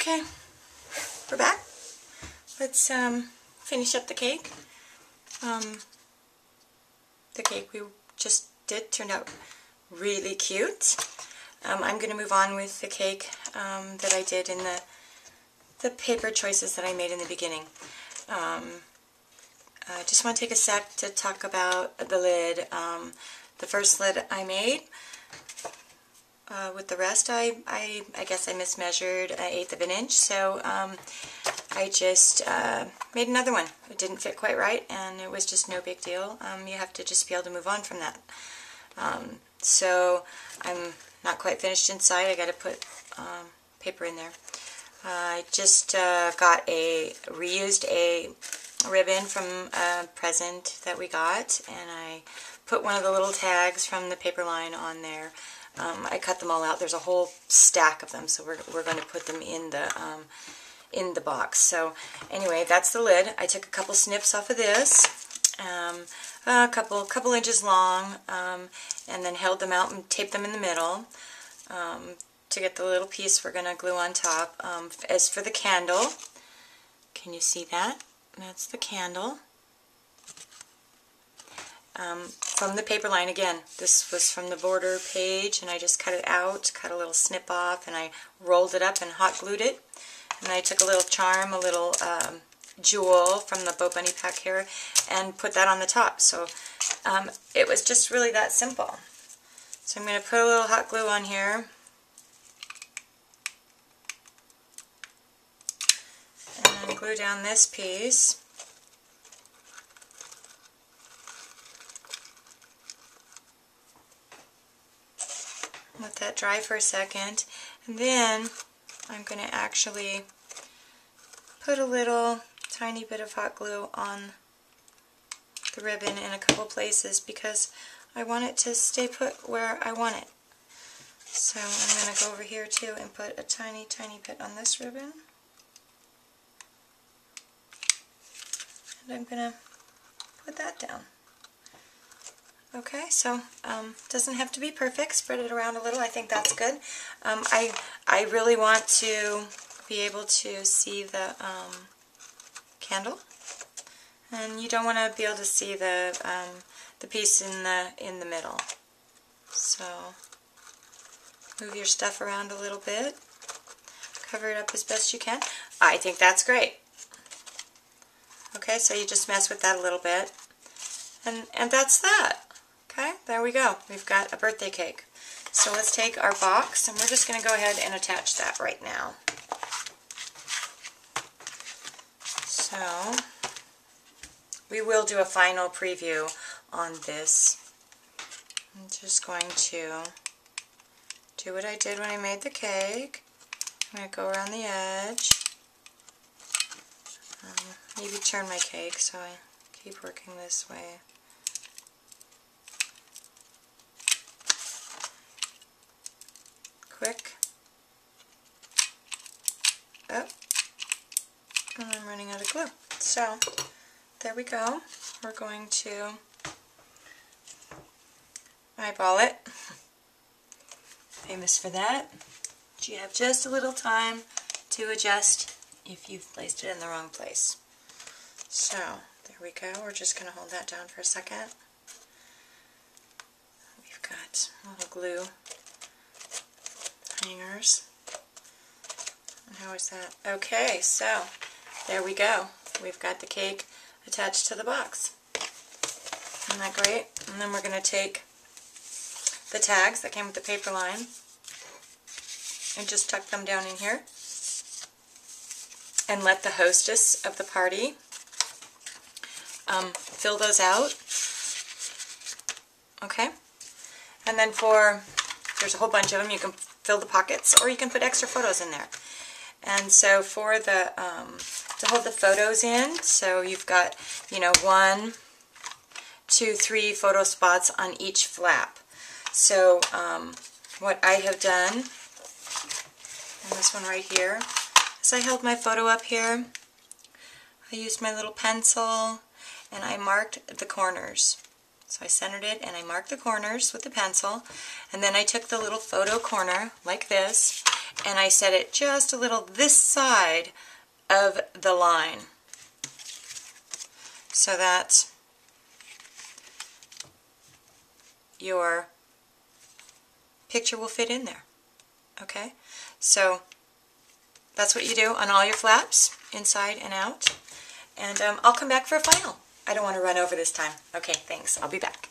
Okay, we're back. Let's finish up the cake. The cake we just did turned out really cute. I'm going to move on with the cake that I did in the paper choices that I made in the beginning. I just want to take a sec to talk about the lid. The first lid I made, with the rest I guess I mismeasured an 1/8 of an inch, so I just made another one. It didn't fit quite right, and it was just no big deal. You have to just be able to move on from that. So I'm not quite finished inside. I got to put paper in there. I just reused a ribbon from a present that we got, and I put one of the little tags from the paper line on there. I cut them all out. There's a whole stack of them, so we're going to put them in the box. So anyway, that's the lid. I took a couple snips off of this, a couple inches long, and then held them out and taped them in the middle to get the little piece we're going to glue on top. As for the candle, can you see that? That's the candle. From the paper line again. This was from the border page, and I just cut it out, cut a little snip off, and I rolled it up and hot glued it. And I took a little charm, a little jewel from the Bo Bunny pack here, and put that on the top. So it was just really that simple. So I'm going to put a little hot glue on here. And glue down this piece. Let that dry for a second, and then I'm going to actually put a little tiny bit of hot glue on the ribbon in a couple places because I want it to stay put where I want it. So I'm going to go over here too and put a tiny bit on this ribbon. And I'm going to put that down. Okay, so doesn't have to be perfect. Spread it around a little. I think that's good. I really want to be able to see the candle, and you don't want to be able to see the piece in the middle. So move your stuff around a little bit. Cover it up as best you can. I think that's great. Okay, so you just mess with that a little bit, and that's that. Okay, there we go. We've got a birthday cake. So let's take our box, and we're just going to go ahead and attach that right now. So we will do a final preview on this. I'm just going to do what I did when I made the cake. I'm going to go around the edge. Maybe turn my cake so I keep working this way. Quick. Oh, and I'm running out of glue. So, there we go. We're going to eyeball it. Famous for that. But you have just a little time to adjust if you've placed it in the wrong place. So, there we go. We're just going to hold that down for a second. We've got a little glue hangers. And how is that? Okay, so there we go. We've got the cake attached to the box. Isn't that great? And then we're going to take the tags that came with the paper line and just tuck them down in here and let the hostess of the party fill those out. Okay? And then there's a whole bunch of them. You can fill the pockets, or you can put extra photos in there. And so for the to hold the photos in, so you've got 1, 2, 3 photo spots on each flap. So what I have done, and this one right here, is I held my photo up here. I used my little pencil and I marked the corners. So I centered it and I marked the corners with the pencil, and then I took the little photo corner like this and I set it just a little this side of the line so that your picture will fit in there. Okay, so that's what you do on all your flaps, inside and out. And I'll come back for a final. I don't want to run over this time. Okay, thanks. I'll be back.